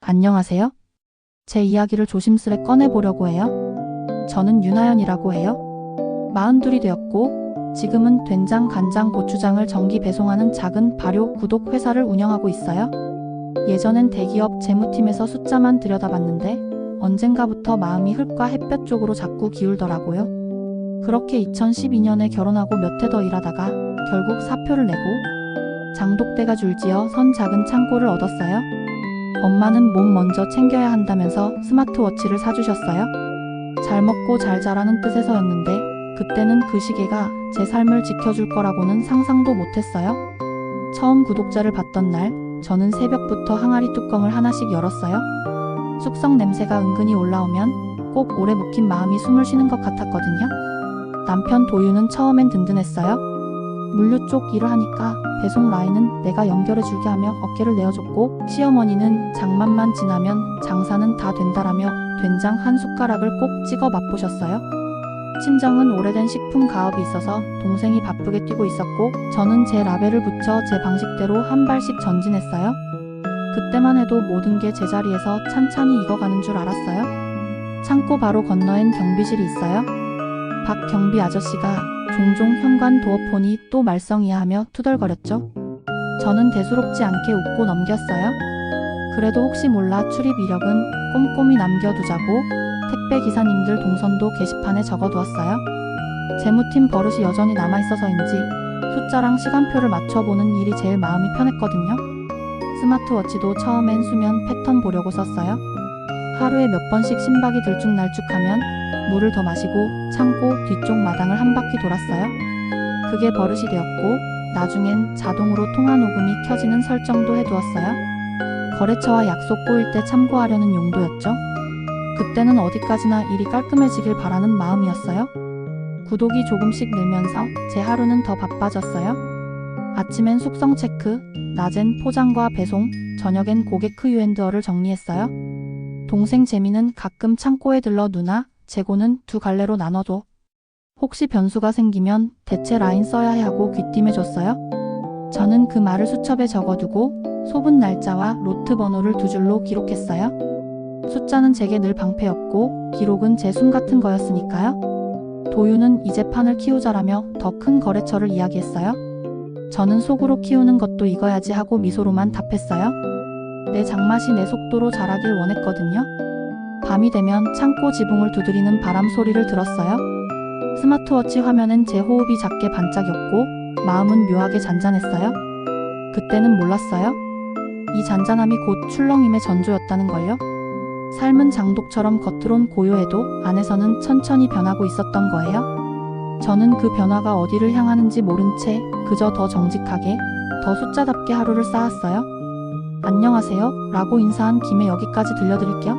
안녕하세요. 제 이야기를 조심스레 꺼내보려고 해요. 저는 윤하연이라고 해요. 42이 되었고 지금은 된장, 간장, 고추장을 정기 배송하는 작은 발효 구독 회사를 운영하고 있어요. 예전엔 대기업 재무팀에서 숫자만 들여다봤는데 언젠가부터 마음이 흙과 햇볕 쪽으로 자꾸 기울더라고요. 그렇게 2012년에 결혼하고 몇 해 더 일하다가 결국 사표를 내고 장독대가 줄지어 선 작은 창고를 얻었어요. 엄마는 몸 먼저 챙겨야 한다면서 스마트워치를 사주셨어요. 잘 먹고 잘 자라는 뜻에서였는데 그때는 그 시계가 제 삶을 지켜줄 거라고는 상상도 못했어요. 처음 구독자를 봤던 날 저는 새벽부터 항아리 뚜껑을 하나씩 열었어요. 숙성 냄새가 은근히 올라오면 꼭 오래 묵힌 마음이 숨을 쉬는 것 같았거든요. 남편 도유는 처음엔 든든했어요. 물류 쪽 일을 하니까 배송 라인은 내가 연결해줄게 하며 어깨를 내어줬고, 시어머니는 장맛만 지나면 장사는 다 된다라며 된장 한 숟가락을 꼭 찍어 맛보셨어요. 친정은 오래된 식품 가업이 있어서 동생이 바쁘게 뛰고 있었고 저는 제 라벨을 붙여 제 방식대로 한 발씩 전진했어요. 그때만 해도 모든 게 제자리에서 찬찬히 익어가는 줄 알았어요. 창고 바로 건너엔 경비실이 있어요. 박 경비 아저씨가 종종 현관 도어폰이 또 말썽이야 하며 투덜거렸죠. 저는 대수롭지 않게 웃고 넘겼어요. 그래도 혹시 몰라 출입 이력은 꼼꼼히 남겨두자고 택배 기사님들 동선도 게시판에 적어두었어요. 재무팀 버릇이 여전히 남아있어서인지 숫자랑 시간표를 맞춰보는 일이 제일 마음이 편했거든요. 스마트워치도 처음엔 수면 패턴 보려고 썼어요. 하루에 몇 번씩 심박이 들쭉날쭉하면 물을 더 마시고 창고 뒤쪽 마당을 한 바퀴 돌았어요. 그게 버릇이 되었고 나중엔 자동으로 통화 녹음이 켜지는 설정도 해두었어요. 거래처와 약속 꼬일 때 참고하려는 용도였죠. 그때는 어디까지나 일이 깔끔해지길 바라는 마음이었어요. 구독이 조금씩 늘면서 제 하루는 더 바빠졌어요. 아침엔 숙성 체크, 낮엔 포장과 배송, 저녁엔 고객 Q&A를 정리했어요. 동생 재미는 가끔 창고에 들러 누나, 재고는 두 갈래로 나눠줘. 혹시 변수가 생기면 대체 라인 써야 해 하고 귀띔해줬어요. 저는 그 말을 수첩에 적어두고 소분 날짜와 로트 번호를 두 줄로 기록했어요. 숫자는 제게 늘 방패였고 기록은 제 숨 같은 거였으니까요. 도유는 이제 판을 키우자라며 더 큰 거래처를 이야기했어요. 저는 속으로 키우는 것도 익어야지 하고 미소로만 답했어요. 내 장맛이 내 속도로 자라길 원했거든요. 밤이 되면 창고 지붕을 두드리는 바람 소리를 들었어요. 스마트워치 화면엔 제 호흡이 작게 반짝였고 마음은 묘하게 잔잔했어요. 그때는 몰랐어요. 이 잔잔함이 곧 출렁임의 전조였다는 걸요. 삶은 장독처럼 겉으론 고요해도 안에서는 천천히 변하고 있었던 거예요. 저는 그 변화가 어디를 향하는지 모른 채 그저 더 정직하게, 더 숫자답게 하루를 쌓았어요. 안녕하세요 라고 인사한 김에 여기까지 들려드릴게요.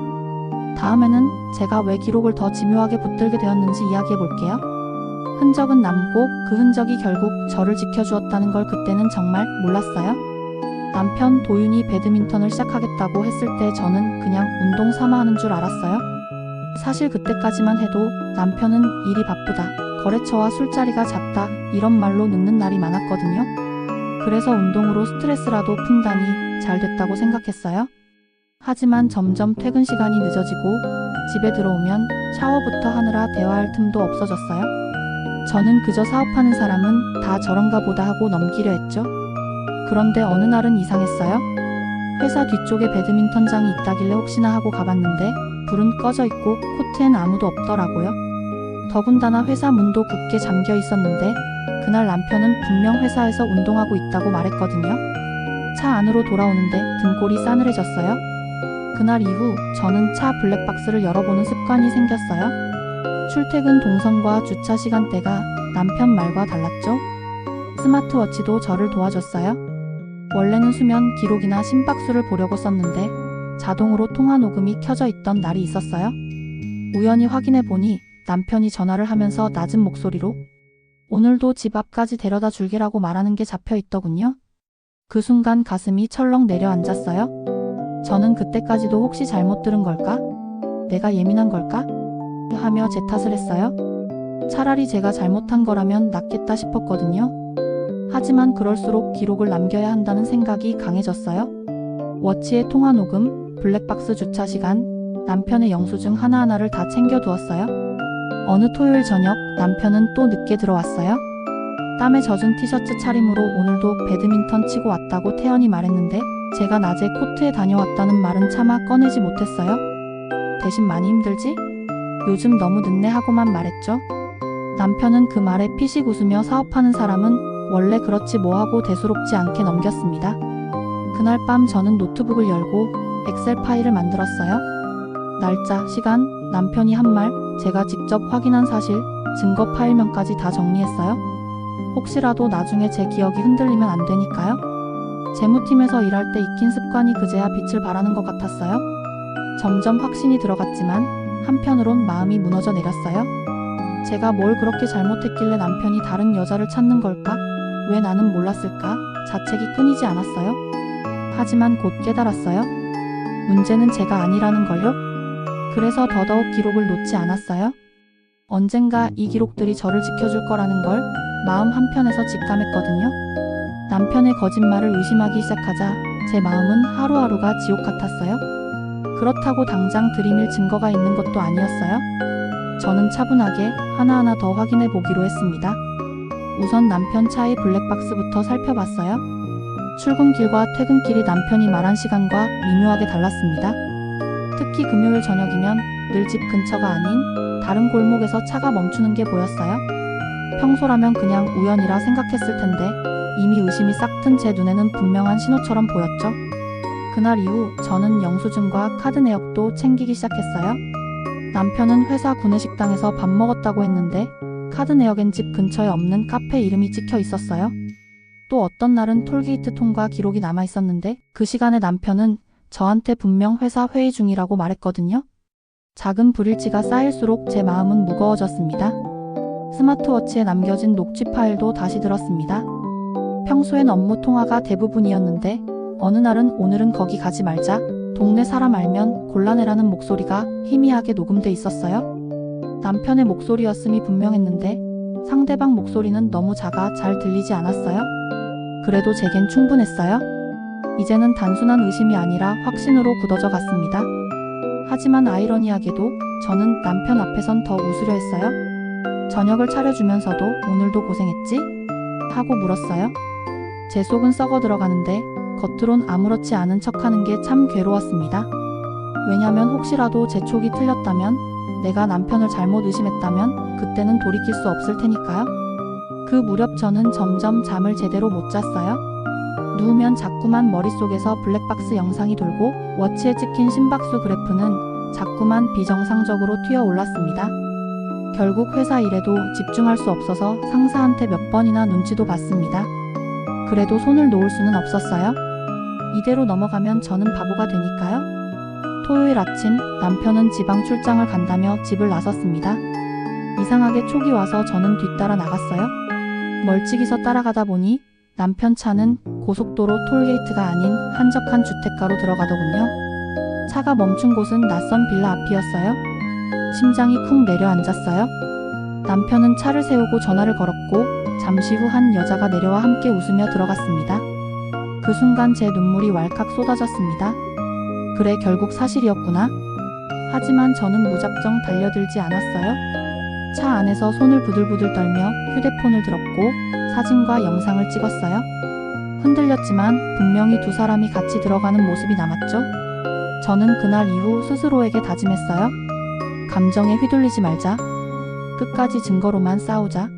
다음에는 제가 왜 기록을 더 집요하게 붙들게 되었는지 이야기해볼게요. 흔적은 남고 그 흔적이 결국 저를 지켜주었다는 걸 그때는 정말 몰랐어요. 남편 도윤이 배드민턴을 시작하겠다고 했을 때 저는 그냥 운동 삼아 하는 줄 알았어요. 사실 그때까지만 해도 남편은 일이 바쁘다, 거래처와 술자리가 잦다 이런 말로 늦는 날이 많았거든요. 그래서 운동으로 스트레스라도 푼다니 잘 됐다고 생각했어요. 하지만 점점 퇴근 시간이 늦어지고 집에 들어오면 샤워부터 하느라 대화할 틈도 없어졌어요. 저는 그저 사업하는 사람은 다 저런가 보다 하고 넘기려 했죠. 그런데 어느 날은 이상했어요. 회사 뒤쪽에 배드민턴장이 있다길래 혹시나 하고 가봤는데 불은 꺼져 있고 코트엔 아무도 없더라고요. 더군다나 회사 문도 굳게 잠겨 있었는데 그날 남편은 분명 회사에서 운동하고 있다고 말했거든요. 차 안으로 돌아오는데 등골이 싸늘해졌어요. 그날 이후 저는 차 블랙박스를 열어보는 습관이 생겼어요. 출퇴근 동선과 주차 시간대가 남편 말과 달랐죠. 스마트워치도 저를 도와줬어요. 원래는 수면 기록이나 심박수를 보려고 썼는데 자동으로 통화 녹음이 켜져 있던 날이 있었어요. 우연히 확인해 보니 남편이 전화를 하면서 낮은 목소리로 오늘도 집 앞까지 데려다 줄게라고 말하는 게 잡혀 있더군요. 그 순간 가슴이 철렁 내려앉았어요. 저는 그때까지도 혹시 잘못 들은 걸까? 내가 예민한 걸까? 하며 제 탓을 했어요. 차라리 제가 잘못한 거라면 낫겠다 싶었거든요. 하지만 그럴수록 기록을 남겨야 한다는 생각이 강해졌어요. 워치의 통화 녹음, 블랙박스 주차 시간, 남편의 영수증 하나하나를 다 챙겨두었어요. 어느 토요일 저녁 남편은 또 늦게 들어왔어요. 땀에 젖은 티셔츠 차림으로 오늘도 배드민턴 치고 왔다고 태연히 말했는데 제가 낮에 코트에 다녀왔다는 말은 차마 꺼내지 못했어요. 대신 많이 힘들지? 요즘 너무 늦네 하고만 말했죠. 남편은 그 말에 피식 웃으며 사업하는 사람은 원래 그렇지 뭐하고 대수롭지 않게 넘겼습니다. 그날 밤 저는 노트북을 열고 엑셀 파일을 만들었어요. 날짜, 시간, 남편이 한 말, 제가 직접 확인한 사실, 증거 파일명까지 다 정리했어요. 혹시라도 나중에 제 기억이 흔들리면 안 되니까요. 재무팀에서 일할 때 익힌 습관이 그제야 빛을 발하는 것 같았어요. 점점 확신이 들어갔지만 한편으론 마음이 무너져 내렸어요. 제가 뭘 그렇게 잘못했길래 남편이 다른 여자를 찾는 걸까? 왜 나는 몰랐을까? 자책이 끊이지 않았어요. 하지만 곧 깨달았어요. 문제는 제가 아니라는 걸요. 그래서 더더욱 기록을 놓지 않았어요. 언젠가 이 기록들이 저를 지켜줄 거라는 걸 마음 한편에서 직감했거든요. 남편의 거짓말을 의심하기 시작하자 제 마음은 하루하루가 지옥 같았어요. 그렇다고 당장 들이밀 증거가 있는 것도 아니었어요. 저는 차분하게 하나하나 더 확인해 보기로 했습니다. 우선 남편 차의 블랙박스부터 살펴봤어요. 출근길과 퇴근길이 남편이 말한 시간과 미묘하게 달랐습니다. 특히 금요일 저녁이면 늘 집 근처가 아닌 다른 골목에서 차가 멈추는 게 보였어요. 평소라면 그냥 우연이라 생각했을 텐데 이미 의심이 싹 튼 제 눈에는 분명한 신호처럼 보였죠. 그날 이후 저는 영수증과 카드 내역도 챙기기 시작했어요. 남편은 회사 구내식당에서 밥 먹었다고 했는데 카드 내역엔 집 근처에 없는 카페 이름이 찍혀 있었어요. 또 어떤 날은 톨게이트 통과 기록이 남아 있었는데 그 시간에 남편은 저한테 분명 회사 회의 중이라고 말했거든요. 작은 불일치가 쌓일수록 제 마음은 무거워졌습니다. 스마트워치에 남겨진 녹취 파일도 다시 들었습니다. 평소엔 업무 통화가 대부분이었는데 어느 날은 오늘은 거기 가지 말자, 동네 사람 알면 곤란해라는 목소리가 희미하게 녹음돼 있었어요. 남편의 목소리였음이 분명했는데 상대방 목소리는 너무 작아 잘 들리지 않았어요. 그래도 제겐 충분했어요. 이제는 단순한 의심이 아니라 확신으로 굳어져 갔습니다. 하지만 아이러니하게도 저는 남편 앞에선 더 웃으려 했어요. 저녁을 차려주면서도 오늘도 고생했지? 하고 물었어요. 제 속은 썩어 들어가는데 겉으론 아무렇지 않은 척하는 게 참 괴로웠습니다. 왜냐면 혹시라도 제 촉이 틀렸다면, 내가 남편을 잘못 의심했다면 그때는 돌이킬 수 없을 테니까요. 그 무렵 저는 점점 잠을 제대로 못 잤어요. 누우면 자꾸만 머릿속에서 블랙박스 영상이 돌고 워치에 찍힌 심박수 그래프는 자꾸만 비정상적으로 튀어올랐습니다. 결국 회사 일에도 집중할 수 없어서 상사한테 몇 번이나 눈치도 봤습니다. 그래도 손을 놓을 수는 없었어요. 이대로 넘어가면 저는 바보가 되니까요. 토요일 아침 남편은 지방 출장을 간다며 집을 나섰습니다. 이상하게 촉이 와서 저는 뒤따라 나갔어요. 멀찍이서 따라가다 보니 남편 차는 고속도로 톨게이트가 아닌 한적한 주택가로 들어가더군요. 차가 멈춘 곳은 낯선 빌라 앞이었어요. 심장이 쿵 내려앉았어요. 남편은 차를 세우고 전화를 걸었고 잠시 후 한 여자가 내려와 함께 웃으며 들어갔습니다. 그 순간 제 눈물이 왈칵 쏟아졌습니다. 그래, 결국 사실이었구나. 하지만 저는 무작정 달려들지 않았어요. 차 안에서 손을 부들부들 떨며 휴대폰을 들었고 사진과 영상을 찍었어요. 흔들렸지만 분명히 두 사람이 같이 들어가는 모습이 남았죠. 저는 그날 이후 스스로에게 다짐했어요. 감정에 휘둘리지 말자. 끝까지 증거로만 싸우자.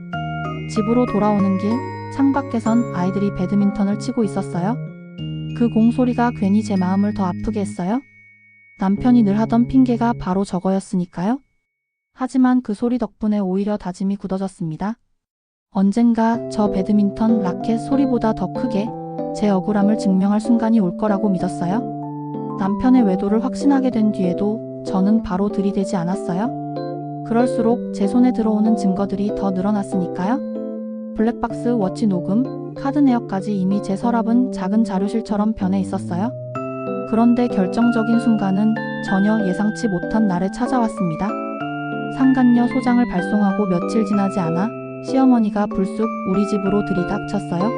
집으로 돌아오는 길, 창밖에선 아이들이 배드민턴을 치고 있었어요. 그 공소리가 괜히 제 마음을 더 아프게 했어요. 남편이 늘 하던 핑계가 바로 저거였으니까요. 하지만 그 소리 덕분에 오히려 다짐이 굳어졌습니다. 언젠가 저 배드민턴 라켓 소리보다 더 크게 제 억울함을 증명할 순간이 올 거라고 믿었어요. 남편의 외도를 확신하게 된 뒤에도 저는 바로 들이대지 않았어요. 그럴수록 제 손에 들어오는 증거들이 더 늘어났으니까요. 블랙박스 워치 녹음, 카드 내역까지 이미 제 서랍은 작은 자료실처럼 변해 있었어요. 그런데 결정적인 순간은 전혀 예상치 못한 날에 찾아왔습니다. 상간녀 소장을 발송하고 며칠 지나지 않아 시어머니가 불쑥 우리 집으로 들이닥쳤어요.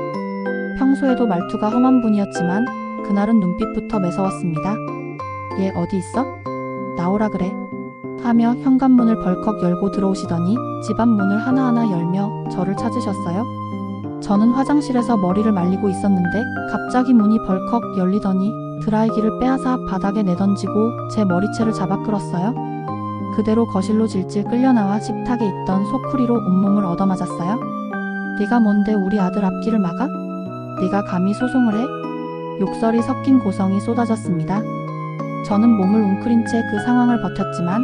평소에도 말투가 험한 분이었지만 그날은 눈빛부터 매서웠습니다. 얘 어디 있어? 나오라 그래. 하며 현관문을 벌컥 열고 들어오시더니 집안 문을 하나하나 열며 저를 찾으셨어요. 저는 화장실에서 머리를 말리고 있었는데 갑자기 문이 벌컥 열리더니 드라이기를 빼앗아 바닥에 내던지고 제 머리채를 잡아 끌었어요. 그대로 거실로 질질 끌려나와 식탁에 있던 소쿠리로 온몸을 얻어맞았어요. 네가 뭔데 우리 아들 앞길을 막아? 네가 감히 소송을 해? 욕설이 섞인 고성이 쏟아졌습니다. 저는 몸을 웅크린 채 그 상황을 버텼지만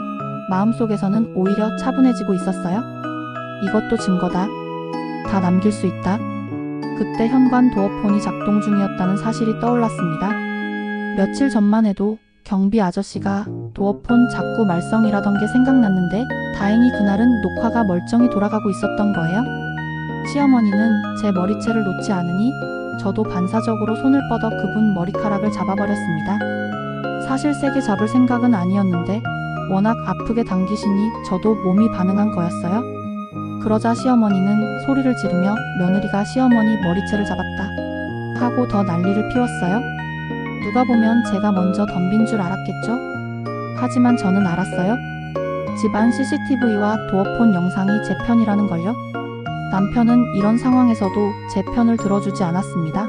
마음속에서는 오히려 차분해지고 있었어요. 이것도 증거다. 다 남길 수 있다. 그때 현관 도어폰이 작동 중이었다는 사실이 떠올랐습니다. 며칠 전만 해도 경비 아저씨가 도어폰 자꾸 말썽이라던 게 생각났는데 다행히 그날은 녹화가 멀쩡히 돌아가고 있었던 거예요. 시어머니는 제 머리채를 놓지 않으니 저도 반사적으로 손을 뻗어 그분 머리카락을 잡아버렸습니다. 사실 세게 잡을 생각은 아니었는데 워낙 아프게 당기시니 저도 몸이 반응한 거였어요. 그러자 시어머니는 소리를 지르며 며느리가 시어머니 머리채를 잡았다 하고 더 난리를 피웠어요. 누가 보면 제가 먼저 덤빈 줄 알았겠죠? 하지만 저는 알았어요. 집안 CCTV와 도어폰 영상이 제 편이라는 걸요. 남편은 이런 상황에서도 제 편을 들어주지 않았습니다.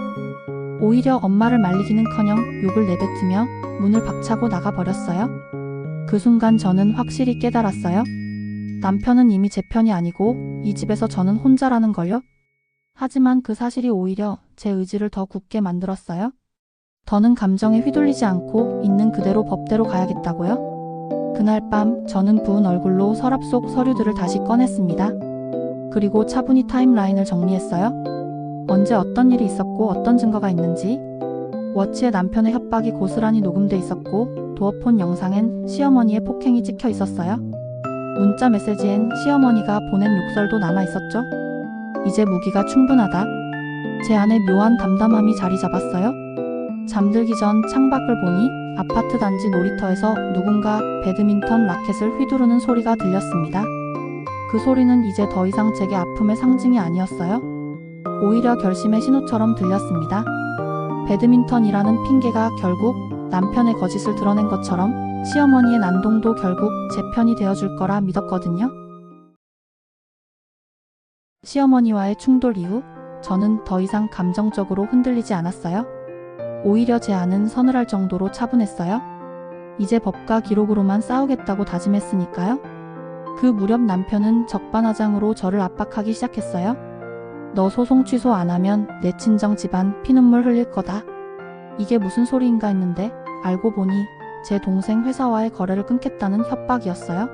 오히려 엄마를 말리기는커녕 욕을 내뱉으며 문을 박차고 나가버렸어요. 그 순간 저는 확실히 깨달았어요. 남편은 이미 제 편이 아니고 이 집에서 저는 혼자라는 걸요. 하지만 그 사실이 오히려 제 의지를 더 굳게 만들었어요. 더는 감정에 휘둘리지 않고 있는 그대로 법대로 가야겠다고요. 그날 밤 저는 부은 얼굴로 서랍 속 서류들을 다시 꺼냈습니다. 그리고 차분히 타임라인을 정리했어요. 언제 어떤 일이 있었고 어떤 증거가 있는지. 워치에 남편의 협박이 고스란히 녹음돼 있었고 도어폰 영상엔 시어머니의 폭행이 찍혀 있었어요. 문자 메시지엔 시어머니가 보낸 욕설도 남아 있었죠. 이제 무기가 충분하다. 제 안에 묘한 담담함이 자리 잡았어요. 잠들기 전 창밖을 보니 아파트 단지 놀이터에서 누군가 배드민턴 라켓을 휘두르는 소리가 들렸습니다. 그 소리는 이제 더 이상 제게 아픔의 상징이 아니었어요. 오히려 결심의 신호처럼 들렸습니다. 배드민턴이라는 핑계가 결국 남편의 거짓을 드러낸 것처럼 시어머니의 난동도 결국 제 편이 되어줄 거라 믿었거든요. 시어머니와의 충돌 이후 저는 더 이상 감정적으로 흔들리지 않았어요. 오히려 제 안은 서늘할 정도로 차분했어요. 이제 법과 기록으로만 싸우겠다고 다짐했으니까요. 그 무렵 남편은 적반하장으로 저를 압박하기 시작했어요. 너 소송 취소 안 하면 내 친정 집안 피눈물 흘릴 거다. 이게 무슨 소리인가 했는데 알고 보니 제 동생 회사와의 거래를 끊겠다는 협박이었어요.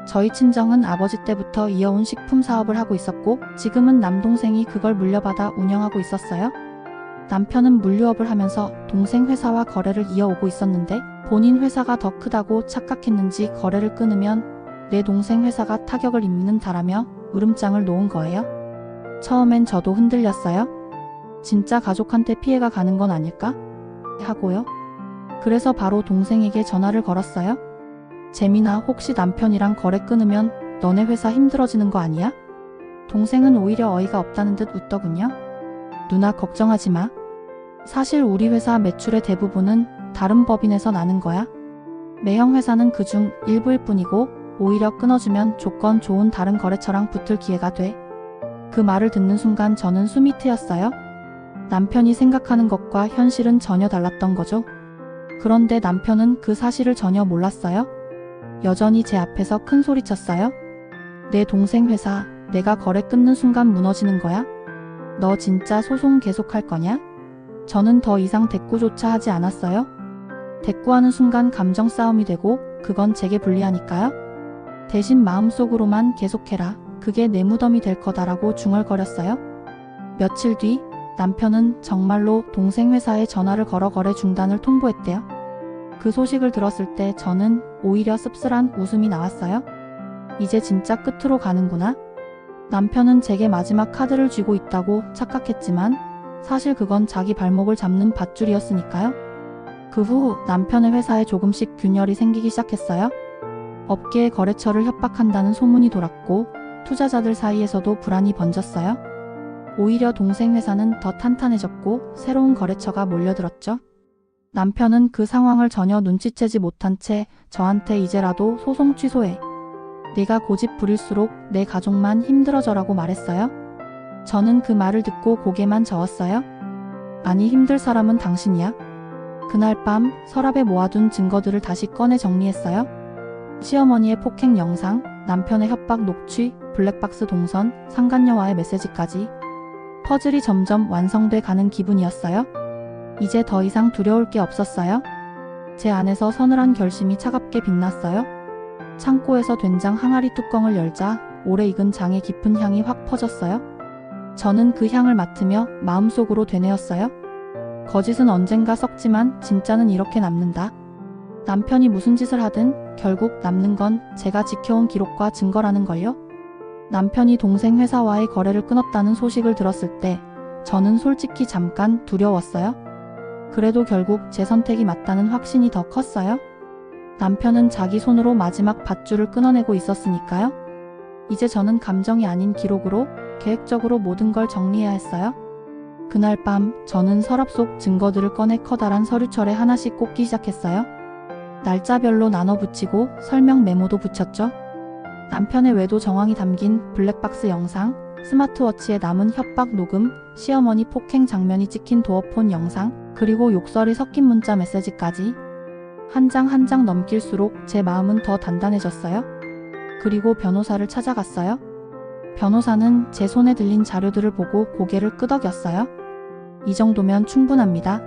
저희 친정은 아버지 때부터 이어온 식품 사업을 하고 있었고 지금은 남동생이 그걸 물려받아 운영하고 있었어요. 남편은 물류업을 하면서 동생 회사와 거래를 이어오고 있었는데 본인 회사가 더 크다고 착각했는지 거래를 끊으면 내 동생 회사가 타격을 입는다라며 으름장을 놓은 거예요. 처음엔 저도 흔들렸어요. 진짜 가족한테 피해가 가는 건 아닐까? 하고요. 그래서 바로 동생에게 전화를 걸었어요. 재민아, 혹시 남편이랑 거래 끊으면 너네 회사 힘들어지는 거 아니야? 동생은 오히려 어이가 없다는 듯 웃더군요. 누나 걱정하지 마. 사실 우리 회사 매출의 대부분은 다른 법인에서 나는 거야. 매형 회사는 그중 일부일 뿐이고 오히려 끊어주면 조건 좋은 다른 거래처랑 붙을 기회가 돼. 그 말을 듣는 순간 저는 숨이 트였어요. 남편이 생각하는 것과 현실은 전혀 달랐던 거죠. 그런데 남편은 그 사실을 전혀 몰랐어요. 여전히 제 앞에서 큰 소리쳤어요. 내 동생 회사, 내가 거래 끊는 순간 무너지는 거야? 너 진짜 소송 계속할 거냐? 저는 더 이상 대꾸조차 하지 않았어요. 대꾸하는 순간 감정 싸움이 되고 그건 제게 불리하니까요. 대신 마음속으로만 계속해라. 그게 내 무덤이 될 거다라고 중얼거렸어요. 며칠 뒤 남편은 정말로 동생 회사에 전화를 걸어 거래 중단을 통보했대요. 그 소식을 들었을 때 저는 오히려 씁쓸한 웃음이 나왔어요. 이제 진짜 끝으로 가는구나. 남편은 제게 마지막 카드를 쥐고 있다고 착각했지만 사실 그건 자기 발목을 잡는 밧줄이었으니까요. 그 후 남편의 회사에 조금씩 균열이 생기기 시작했어요. 업계의 거래처를 협박한다는 소문이 돌았고 투자자들 사이에서도 불안이 번졌어요. 오히려 동생 회사는 더 탄탄해졌고 새로운 거래처가 몰려들었죠. 남편은 그 상황을 전혀 눈치채지 못한 채 저한테 이제라도 소송 취소해. 네가 고집 부릴수록 내 가족만 힘들어져라고 말했어요. 저는 그 말을 듣고 고개만 저었어요. 아니, 힘들 사람은 당신이야. 그날 밤 서랍에 모아둔 증거들을 다시 꺼내 정리했어요. 시어머니의 폭행 영상, 남편의 협박 녹취, 블랙박스 동선, 상간녀와의 메시지까지. 퍼즐이 점점 완성돼 가는 기분이었어요. 이제 더 이상 두려울 게 없었어요. 제 안에서 서늘한 결심이 차갑게 빛났어요. 창고에서 된장 항아리 뚜껑을 열자 오래 익은 장의 깊은 향이 확 퍼졌어요. 저는 그 향을 맡으며 마음속으로 되뇌었어요. 거짓은 언젠가 썩지만 진짜는 이렇게 남는다. 남편이 무슨 짓을 하든 결국 남는 건 제가 지켜온 기록과 증거라는 걸요. 남편이 동생 회사와의 거래를 끊었다는 소식을 들었을 때 저는 솔직히 잠깐 두려웠어요. 그래도 결국 제 선택이 맞다는 확신이 더 컸어요. 남편은 자기 손으로 마지막 밧줄을 끊어내고 있었으니까요. 이제 저는 감정이 아닌 기록으로 계획적으로 모든 걸 정리해야 했어요. 그날 밤 저는 서랍 속 증거들을 꺼내 커다란 서류철에 하나씩 꽂기 시작했어요. 날짜별로 나눠 붙이고 설명 메모도 붙였죠. 남편의 외도 정황이 담긴 블랙박스 영상, 스마트워치에 남은 협박 녹음, 시어머니 폭행 장면이 찍힌 도어폰 영상, 그리고 욕설이 섞인 문자 메시지까지. 한 장 한 장 넘길수록 제 마음은 더 단단해졌어요. 그리고 변호사를 찾아갔어요. 변호사는 제 손에 들린 자료들을 보고 고개를 끄덕였어요. 이 정도면 충분합니다.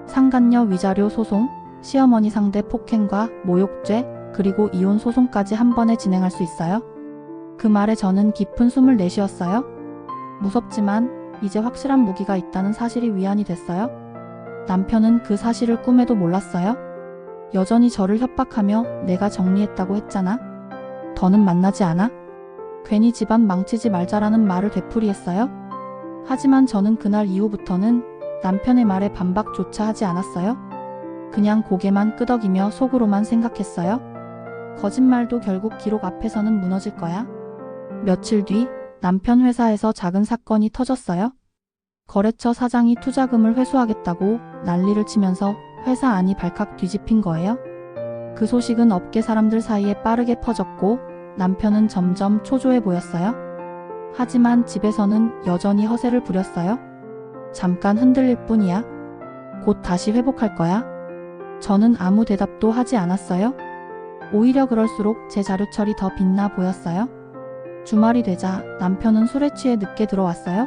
상간녀 위자료 소송, 시어머니 상대 폭행과 모욕죄, 그리고 이혼 소송까지 한 번에 진행할 수 있어요. 그 말에 저는 깊은 숨을 내쉬었어요. 무섭지만 이제 확실한 무기가 있다는 사실이 위안이 됐어요. 남편은 그 사실을 꿈에도 몰랐어요. 여전히 저를 협박하며 내가 정리했다고 했잖아. 더는 만나지 않아? 괜히 집안 망치지 말자라는 말을 되풀이했어요. 하지만 저는 그날 이후부터는 남편의 말에 반박조차 하지 않았어요. 그냥 고개만 끄덕이며 속으로만 생각했어요. 거짓말도 결국 기록 앞에서는 무너질 거야. 며칠 뒤 남편 회사에서 작은 사건이 터졌어요. 거래처 사장이 투자금을 회수하겠다고 난리를 치면서 회사 안이 발칵 뒤집힌 거예요. 그 소식은 업계 사람들 사이에 빠르게 퍼졌고 남편은 점점 초조해 보였어요. 하지만 집에서는 여전히 허세를 부렸어요. 잠깐 흔들릴 뿐이야. 곧 다시 회복할 거야. 저는 아무 대답도 하지 않았어요. 오히려 그럴수록 제 자료철이 더 빛나 보였어요. 주말이 되자 남편은 술에 취해 늦게 들어왔어요.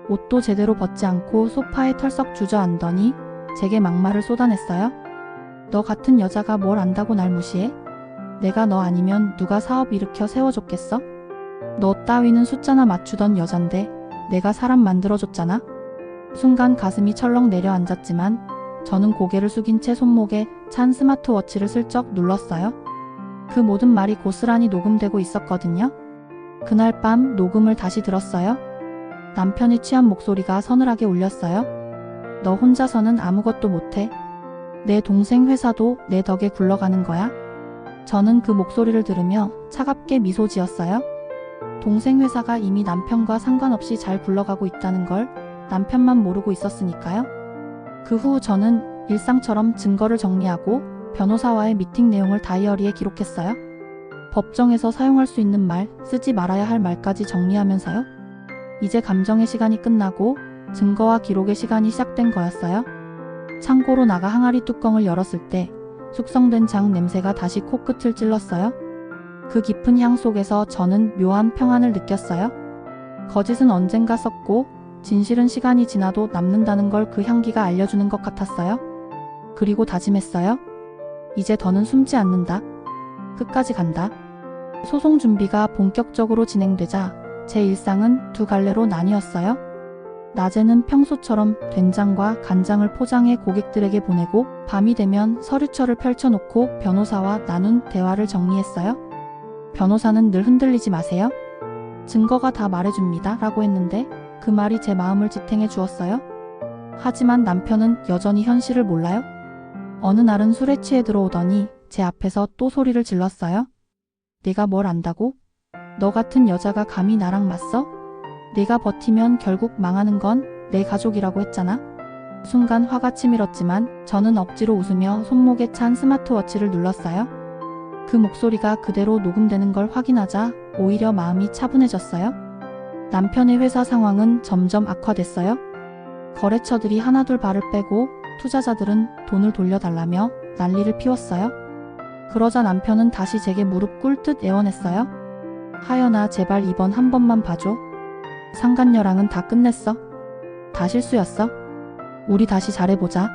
옷도 제대로 벗지 않고 소파에 털썩 주저앉더니 제게 막말을 쏟아냈어요. 너 같은 여자가 뭘 안다고 날 무시해? 내가 너 아니면 누가 사업 일으켜 세워줬겠어? 너 따위는 숫자나 맞추던 여잔데 내가 사람 만들어줬잖아. 순간 가슴이 철렁 내려앉았지만 저는 고개를 숙인 채 손목에 찬 스마트워치를 슬쩍 눌렀어요. 그 모든 말이 고스란히 녹음되고 있었거든요. 그날 밤 녹음을 다시 들었어요. 남편이 취한 목소리가 서늘하게 울렸어요. 너 혼자서는 아무것도 못해. 내 동생 회사도 내 덕에 굴러가는 거야. 저는 그 목소리를 들으며 차갑게 미소 지었어요. 동생 회사가 이미 남편과 상관없이 잘 굴러가고 있다는 걸 남편만 모르고 있었으니까요. 그 후 저는 일상처럼 증거를 정리하고 변호사와의 미팅 내용을 다이어리에 기록했어요. 법정에서 사용할 수 있는 말, 쓰지 말아야 할 말까지 정리하면서요. 이제 감정의 시간이 끝나고 증거와 기록의 시간이 시작된 거였어요. 창고로 나가 항아리 뚜껑을 열었을 때 숙성된 장 냄새가 다시 코끝을 찔렀어요. 그 깊은 향 속에서 저는 묘한 평안을 느꼈어요. 거짓은 언젠가 썩고 진실은 시간이 지나도 남는다는 걸 그 향기가 알려주는 것 같았어요. 그리고 다짐했어요. 이제 더는 숨지 않는다. 끝까지 간다. 소송 준비가 본격적으로 진행되자 제 일상은 두 갈래로 나뉘었어요. 낮에는 평소처럼 된장과 간장을 포장해 고객들에게 보내고 밤이 되면 서류철을 펼쳐놓고 변호사와 나눈 대화를 정리했어요. 변호사는 늘 흔들리지 마세요. 증거가 다 말해줍니다. 라고 했는데 그 말이 제 마음을 지탱해 주었어요. 하지만 남편은 여전히 현실을 몰라요. 어느 날은 술에 취해 들어오더니 제 앞에서 또 소리를 질렀어요. 내가 뭘 안다고? 너 같은 여자가 감히 나랑 맞서? 내가 버티면 결국 망하는 건 내 가족이라고 했잖아. 순간 화가 치밀었지만 저는 억지로 웃으며 손목에 찬 스마트워치를 눌렀어요. 그 목소리가 그대로 녹음되는 걸 확인하자 오히려 마음이 차분해졌어요. 남편의 회사 상황은 점점 악화됐어요. 거래처들이 하나둘 발을 빼고 투자자들은 돈을 돌려달라며 난리를 피웠어요. 그러자 남편은 다시 제게 무릎 꿇듯 애원했어요. 하연아, 제발 이번 한 번만 봐줘. 상간녀랑은 다 끝냈어. 다 실수였어. 우리 다시 잘해보자.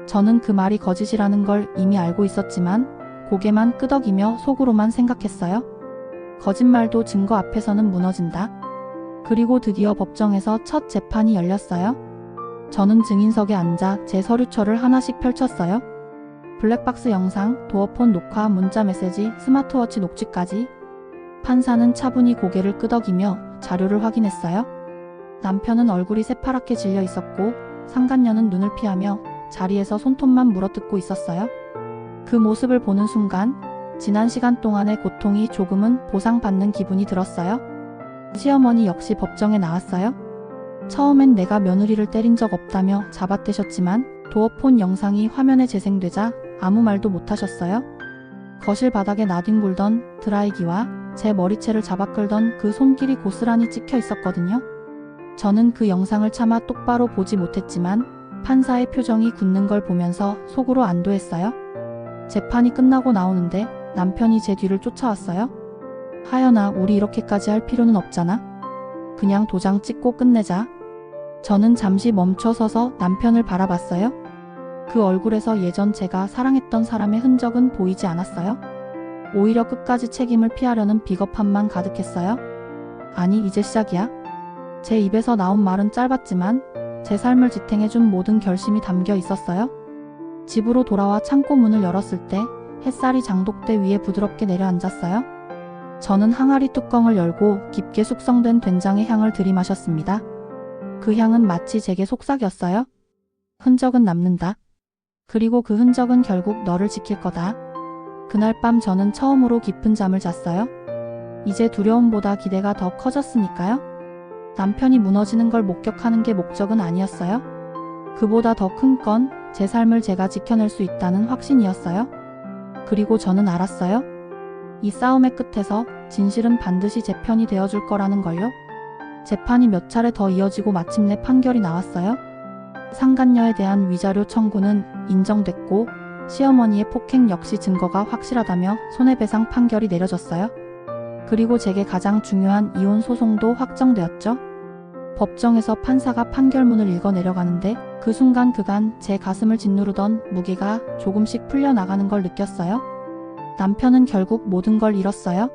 저는 그 말이 거짓이라는 걸 이미 알고 있었지만 고개만 끄덕이며 속으로만 생각했어요. 거짓말도 증거 앞에서는 무너진다. 그리고 드디어 법정에서 첫 재판이 열렸어요. 저는 증인석에 앉아 제 서류처를 하나씩 펼쳤어요. 블랙박스 영상, 도어폰 녹화, 문자 메시지, 스마트워치 녹취까지. 판사는 차분히 고개를 끄덕이며 자료를 확인했어요. 남편은 얼굴이 새파랗게 질려 있었고 상간녀는 눈을 피하며 자리에서 손톱만 물어뜯고 있었어요. 그 모습을 보는 순간 지난 시간 동안의 고통이 조금은 보상받는 기분이 들었어요. 시어머니 역시 법정에 나왔어요. 처음엔 내가 며느리를 때린 적 없다며 잡아떼셨지만 도어폰 영상이 화면에 재생되자 아무 말도 못하셨어요. 거실 바닥에 나뒹굴던 드라이기와 제 머리채를 잡아 끌던 그 손길이 고스란히 찍혀 있었거든요. 저는 그 영상을 차마 똑바로 보지 못했지만 판사의 표정이 굳는 걸 보면서 속으로 안도했어요. 재판이 끝나고 나오는데 남편이 제 뒤를 쫓아왔어요. 하연아, 우리 이렇게까지 할 필요는 없잖아. 그냥 도장 찍고 끝내자. 저는 잠시 멈춰서서 남편을 바라봤어요. 그 얼굴에서 예전 제가 사랑했던 사람의 흔적은 보이지 않았어요. 오히려 끝까지 책임을 피하려는 비겁함만 가득했어요. 아니, 이제 시작이야. 제 입에서 나온 말은 짧았지만 제 삶을 지탱해준 모든 결심이 담겨 있었어요. 집으로 돌아와 창고 문을 열었을 때 햇살이 장독대 위에 부드럽게 내려앉았어요. 저는 항아리 뚜껑을 열고 깊게 숙성된 된장의 향을 들이마셨습니다. 그 향은 마치 제게 속삭였어요. 흔적은 남는다. 그리고 그 흔적은 결국 너를 지킬 거다. 그날 밤 저는 처음으로 깊은 잠을 잤어요. 이제 두려움보다 기대가 더 커졌으니까요. 남편이 무너지는 걸 목격하는 게 목적은 아니었어요. 그보다 더 큰 건 제 삶을 제가 지켜낼 수 있다는 확신이었어요. 그리고 저는 알았어요. 이 싸움의 끝에서 진실은 반드시 제 편이 되어줄 거라는 걸요. 재판이 몇 차례 더 이어지고 마침내 판결이 나왔어요. 상간녀에 대한 위자료 청구는 인정됐고 시어머니의 폭행 역시 증거가 확실하다며 손해배상 판결이 내려졌어요. 그리고 제게 가장 중요한 이혼 소송도 확정되었죠. 법정에서 판사가 판결문을 읽어 내려가는데 그 순간 그간 제 가슴을 짓누르던 무게가 조금씩 풀려나가는 걸 느꼈어요. 남편은 결국 모든 걸 잃었어요.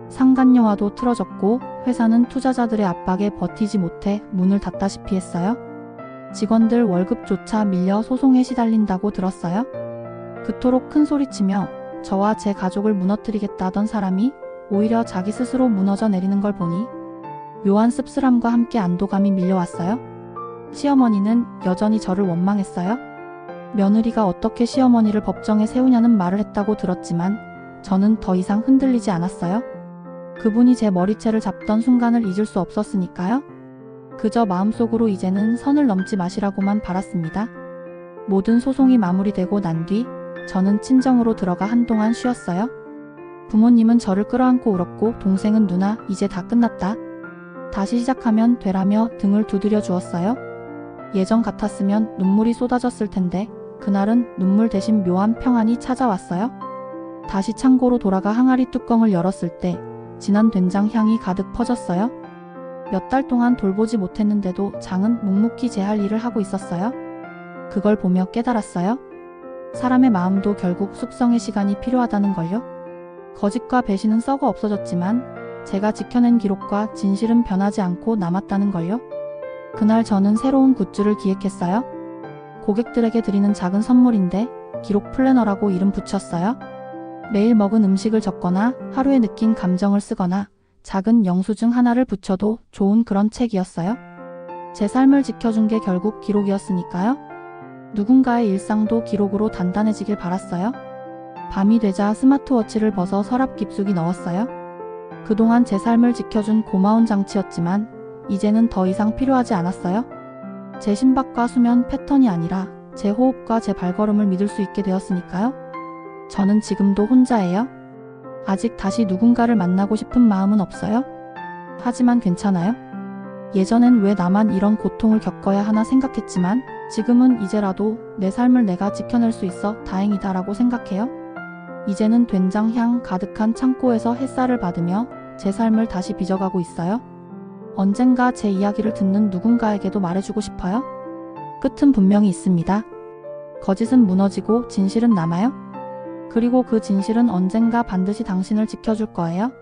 상간녀와도 틀어졌고 회사는 투자자들의 압박에 버티지 못해 문을 닫다시피 했어요. 직원들 월급조차 밀려 소송에 시달린다고 들었어요. 그토록 큰 소리치며 저와 제 가족을 무너뜨리겠다던 사람이 오히려 자기 스스로 무너져 내리는 걸 보니 묘한 씁쓸함과 함께 안도감이 밀려왔어요. 시어머니는 여전히 저를 원망했어요. 며느리가 어떻게 시어머니를 법정에 세우냐는 말을 했다고 들었지만 저는 더 이상 흔들리지 않았어요. 그분이 제 머리채를 잡던 순간을 잊을 수 없었으니까요. 그저 마음속으로 이제는 선을 넘지 마시라고만 바랐습니다. 모든 소송이 마무리되고 난 뒤 저는 친정으로 들어가 한동안 쉬었어요. 부모님은 저를 끌어안고 울었고 동생은 누나, 이제 다 끝났다. 다시 시작하면 되라며 등을 두드려 주었어요. 예전 같았으면 눈물이 쏟아졌을 텐데 그날은 눈물 대신 묘한 평안이 찾아왔어요. 다시 창고로 돌아가 항아리 뚜껑을 열었을 때 진한 된장 향이 가득 퍼졌어요. 몇 달 동안 돌보지 못했는데도 장은 묵묵히 제 할 일을 하고 있었어요. 그걸 보며 깨달았어요. 사람의 마음도 결국 숙성의 시간이 필요하다는 걸요. 거짓과 배신은 썩어 없어졌지만 제가 지켜낸 기록과 진실은 변하지 않고 남았다는 걸요. 그날 저는 새로운 굿즈를 기획했어요. 고객들에게 드리는 작은 선물인데 기록 플래너라고 이름 붙였어요. 매일 먹은 음식을 적거나 하루에 느낀 감정을 쓰거나 작은 영수증 하나를 붙여도 좋은 그런 책이었어요. 제 삶을 지켜준 게 결국 기록이었으니까요. 누군가의 일상도 기록으로 단단해지길 바랐어요. 밤이 되자 스마트워치를 벗어 서랍 깊숙이 넣었어요. 그동안 제 삶을 지켜준 고마운 장치였지만 이제는 더 이상 필요하지 않았어요. 제 심박과 수면 패턴이 아니라 제 호흡과 제 발걸음을 믿을 수 있게 되었으니까요. 저는 지금도 혼자예요. 아직 다시 누군가를 만나고 싶은 마음은 없어요. 하지만 괜찮아요. 예전엔 왜 나만 이런 고통을 겪어야 하나 생각했지만 지금은 이제라도 내 삶을 내가 지켜낼 수 있어 다행이다라고 생각해요. 이제는 된장 향 가득한 창고에서 햇살을 받으며 제 삶을 다시 빚어가고 있어요. 언젠가 제 이야기를 듣는 누군가에게도 말해주고 싶어요. 끝은 분명히 있습니다. 거짓은 무너지고 진실은 남아요. 그리고 그 진실은 언젠가 반드시 당신을 지켜줄 거예요.